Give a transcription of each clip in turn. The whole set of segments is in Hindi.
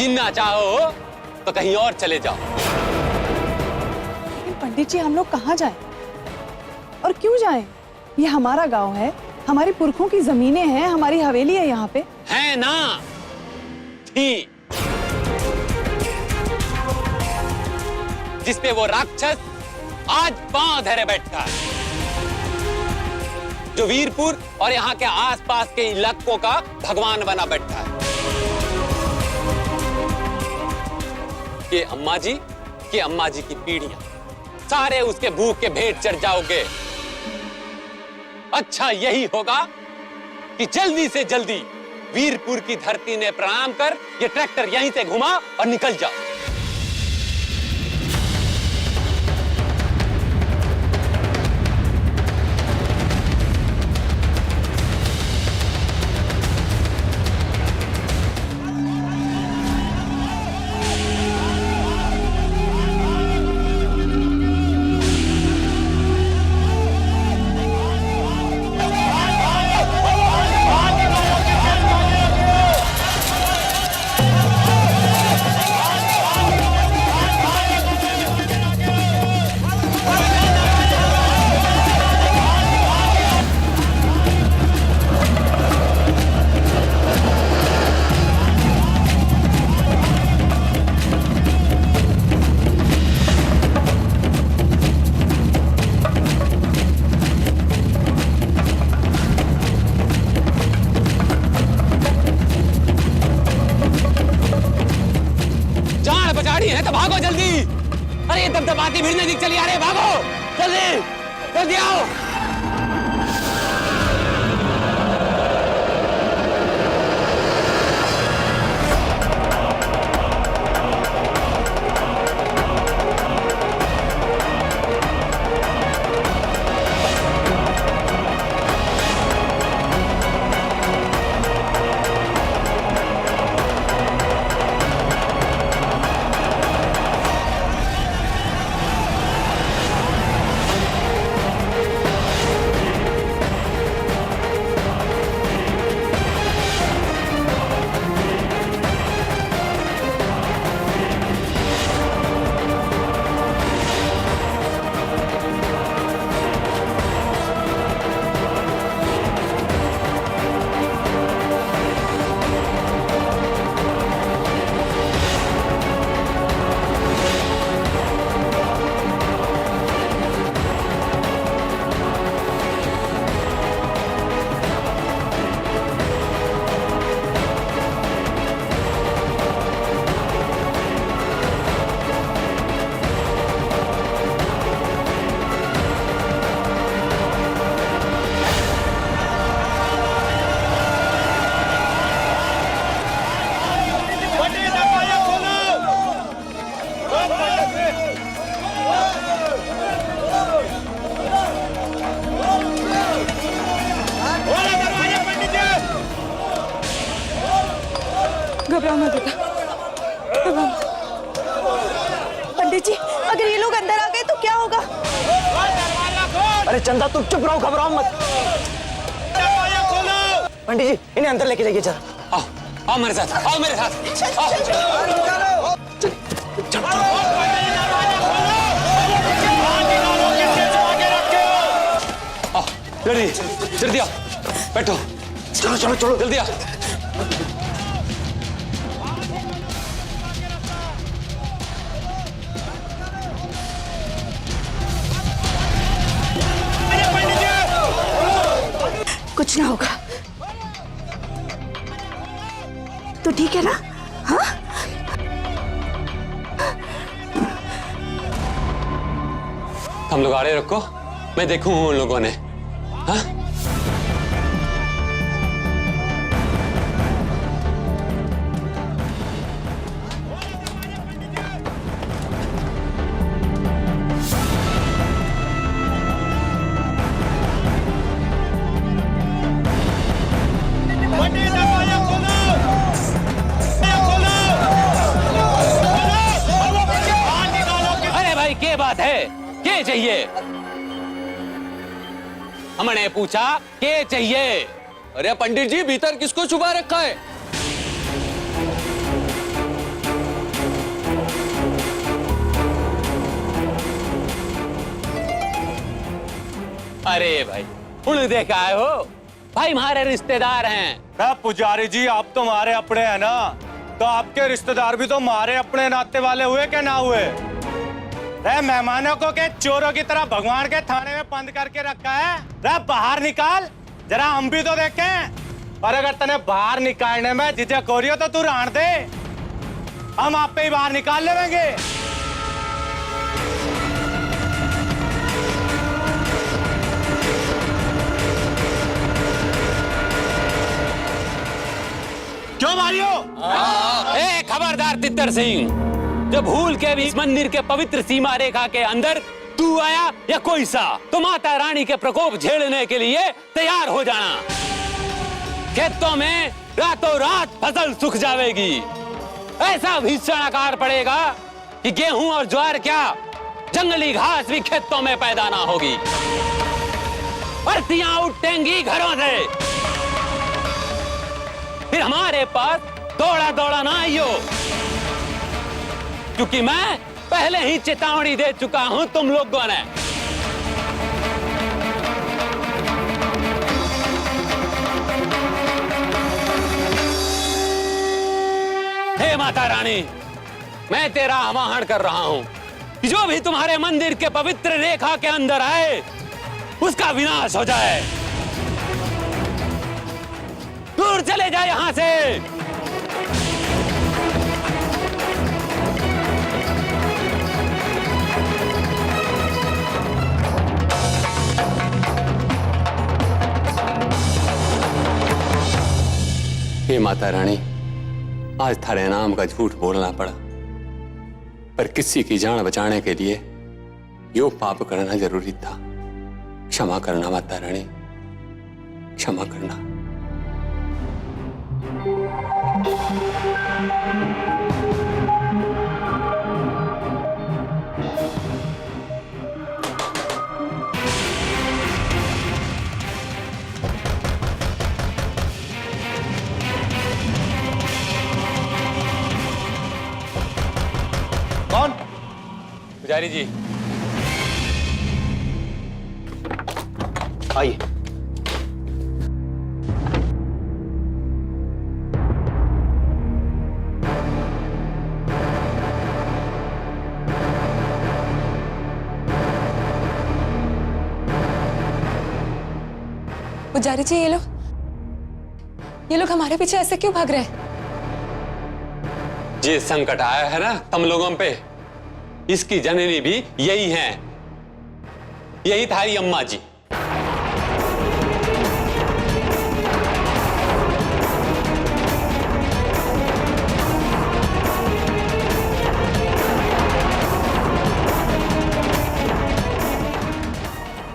छीनना चाहो तो कहीं और चले जाओ। लेकिन पंडित जी, हम लोग कहाँ जाएं? और क्यों जाएं? ये हमारा गांव है, हमारे पुरखों की जमीनें हैं, हमारी हवेली है यहाँ पे। है ना? थी, जिसपे वो राक्षस आज पांव धरे बैठा है, जो वीरपुर और यहाँ के आसपास के इलाकों का भगवान बना बैठा है। कि अम्मा जी की पीढ़ियां सारे उसके भूख के भेंट चढ़ जाओगे। अच्छा यही होगा कि जल्दी से जल्दी वीरपुर की धरती ने प्रणाम कर ये ट्रैक्टर यहीं से घुमा और निकल जाओ। है तो भागो जल्दी। अरे दबदबाती भीड़ नजदीक चली आ रही है, भागो जल्दी जल्दी आओ। घबराओ मत बेटा, घबराओ। पंडित जी, अगर ये लोग अंदर आ गए तो क्या होगा? अरे चंदा तुम चुप रहो, घबराओ मत। पंडित जी इन्हें अंदर लेके जाइए जरा। आओ आओ मेरे साथ, आओ मेरे साथ। आओ जल्दी जल्दी आओ, बैठो। चलो चलो चलो जल्दी आओ। कुछ ना होगा तो ठीक है ना? हाँ? हम लोग आड़े रखो, मैं देखूं उन लोगों ने। हाँ? के बात है, के चाहिए? हमने पूछा के चाहिए? अरे पंडित जी भीतर किसको छुपा रखा है? अरे भाई उन्हें देखा है हो भाई, हमारे रिश्तेदार हैं। पुजारी जी आप तो हमारे अपने हैं ना, तो आपके रिश्तेदार भी तो हमारे अपने नाते वाले हुए क्या ना हुए? रे मेहमानों को के चोरों की तरह भगवान के थाने में बंद करके रखा है। रे बाहर निकाल, जरा हम भी तो देखें। और अगर तने बाहर निकालने में झिझक हो रही हो तो तू रहने दे, हम आप पे ही बाहर निकाल लेंगे। क्यों मारियो? ए खबरदार तितर सिंह, जो भूल के भी इस मंदिर के पवित्र सीमा रेखा के अंदर तू आया या कोई सा, तो माता रानी के प्रकोप झेलने के लिए तैयार हो जाना। खेतों में रातों रात फसल सूख जाएगी, ऐसा भीषण आकार पड़ेगा कि गेहूं और ज्वार क्या जंगली घास भी खेतों में पैदा ना होगी। बर्तियां उठेंगी घरों से, फिर हमारे पास दौड़ा दौड़ा ना आइयो, क्योंकि मैं पहले ही चेतावनी दे चुका हूं तुम लोगों ने। हे माता रानी, मैं तेरा आवाहन कर रहा हूं कि जो भी तुम्हारे मंदिर के पवित्र रेखा के अंदर आए उसका विनाश हो जाए, दूर चले जाए यहां से। हे माता रानी, आज थारे नाम का झूठ बोलना पड़ा, पर किसी की जान बचाने के लिए यो पाप करना जरूरी था। क्षमा करना माता रानी, क्षमा करना। कौन? पुजारी जी आइए। पुजारी जी ये लोग हमारे पीछे ऐसे क्यों भाग रहे हैं? ये संकट आया है ना तुम लोगों पे, इसकी जननी भी यही है, यही थारी अम्मा जी।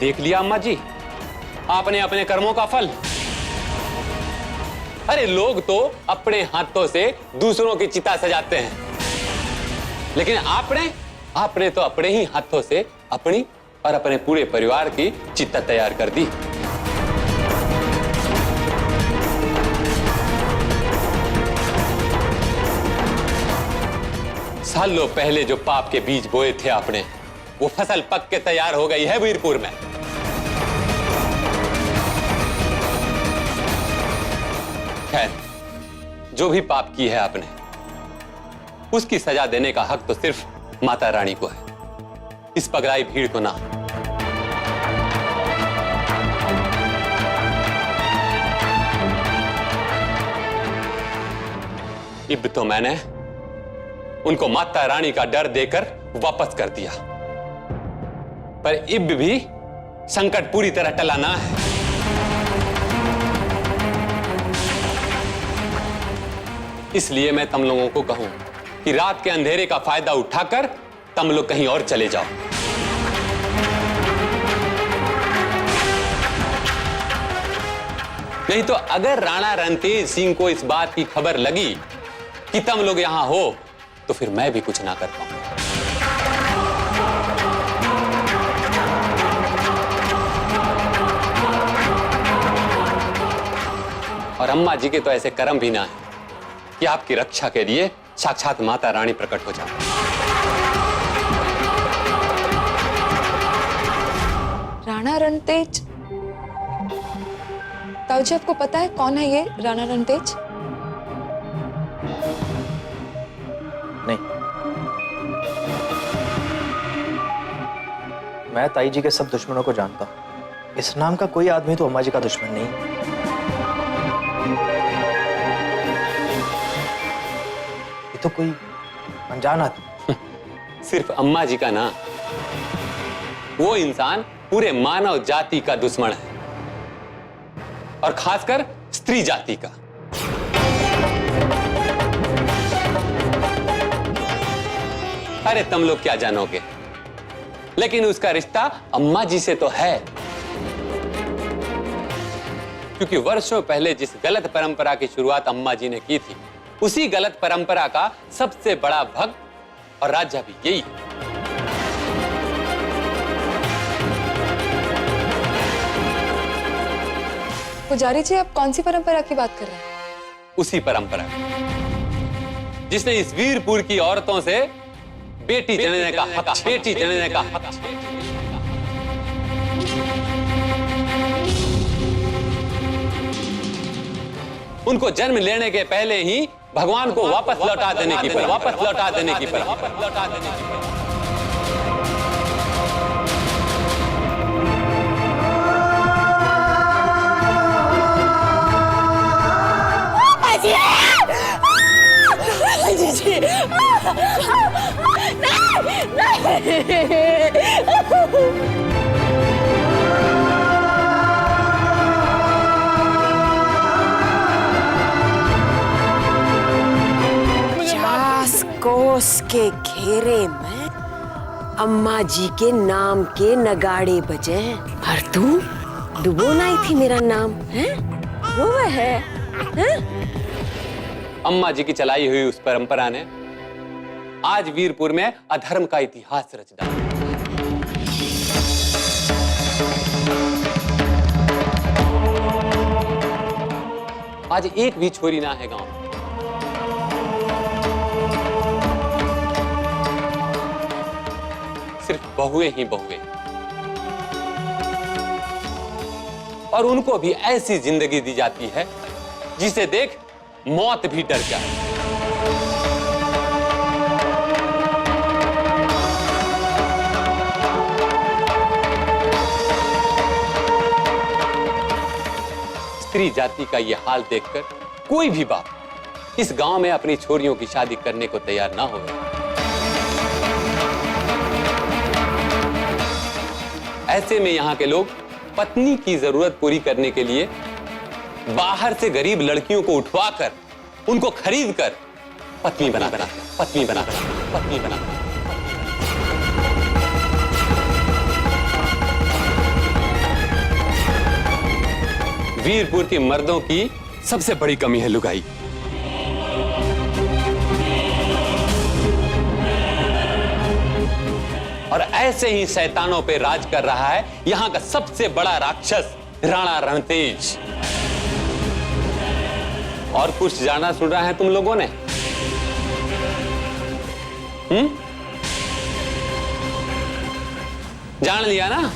देख लिया अम्मा जी आपने अपने कर्मों का फल। अरे लोग तो अपने हाथों से दूसरों की चिता सजाते हैं, लेकिन आपने तो अपने ही हाथों से अपनी और अपने पूरे परिवार की चिता तैयार कर दी। सालों पहले जो पाप के बीज बोए थे आपने, वो फसल पक के तैयार हो गई है वीरपुर में। खैर, जो भी पाप की है आपने, उसकी सजा देने का हक तो सिर्फ माता रानी को है, इस पगलाई भीड़ को ना। इब तो मैंने उनको माता रानी का डर देकर वापस कर दिया, पर इब भी संकट पूरी तरह टला ना है। इसलिए मैं तुम लोगों को कहूं कि रात के अंधेरे का फायदा उठाकर तुम लोग कहीं और चले जाओ। नहीं तो अगर राणा रणतेज सिंह को इस बात की खबर लगी कि तुम लोग यहां हो, तो फिर मैं भी कुछ ना कर पाऊंगा। और अम्मा जी के तो ऐसे कर्म भी ना है कि आपकी रक्षा के लिए साक्षात माता रानी प्रकट हो जाए। राणा रणतेज ताऊ जी, आपको पता है कौन है ये राणा रणतेज? नहीं, मैं ताई जी के सब दुश्मनों को जानता हूं। इस नाम का कोई आदमी तो अम्मा जी का दुश्मन नहीं। ये तो कोई अनजान आदमी। सिर्फ अम्मा जी का ना, वो इंसान पूरे मानव जाति का दुश्मन है, और खासकर स्त्री जाति का। अरे तुम लोग क्या जानोगे, लेकिन उसका रिश्ता अम्मा जी से तो है, क्योंकि वर्षों पहले जिस गलत परंपरा की शुरुआत अम्मा जी ने की थी, उसी गलत परंपरा का सबसे बड़ा भक्त और राजा भी यही है। पुजारी जी, आप कौन सी परंपरा की बात कर रहे हैं? उसी परंपरा जिसने इस वीरपुर की औरतों से बेटी जनने का हक, बेटी जनने का हक। उनको जन्म लेने के पहले ही भगवान को वापस लौटा देने की कोस के घेरे में अम्मा जी के नाम के नगाड़े बजे हैं, और तू डुबोना ही थी मेरा नाम है, रोवे है? अम्मा जी की चलाई हुई उस परंपरा ने आज वीरपुर में अधर्म का इतिहास रच डाला। आज एक भी छोरी ना है गांव में। सिर्फ बहुए ही बहुए, और उनको भी ऐसी जिंदगी दी जाती है जिसे देख मौत भी डर जाए। स्त्री जाति का यह हाल देखकर कोई भी बाप इस गांव में अपनी छोरियों की शादी करने को तैयार ना हो। ऐसे में यहाँ के लोग पत्नी की जरूरत पूरी करने के लिए बाहर से गरीब लड़कियों को उठवाकर उनको खरीद कर पत्नी बना वीरपुर के मर्दों की सबसे बड़ी कमी है लुगाई। और ऐसे ही शैतानों पे राज कर रहा है यहां का सबसे बड़ा राक्षस राणा रणतेज। और कुछ जाना सुन रहा है तुम लोगों ने? जान लिया ना?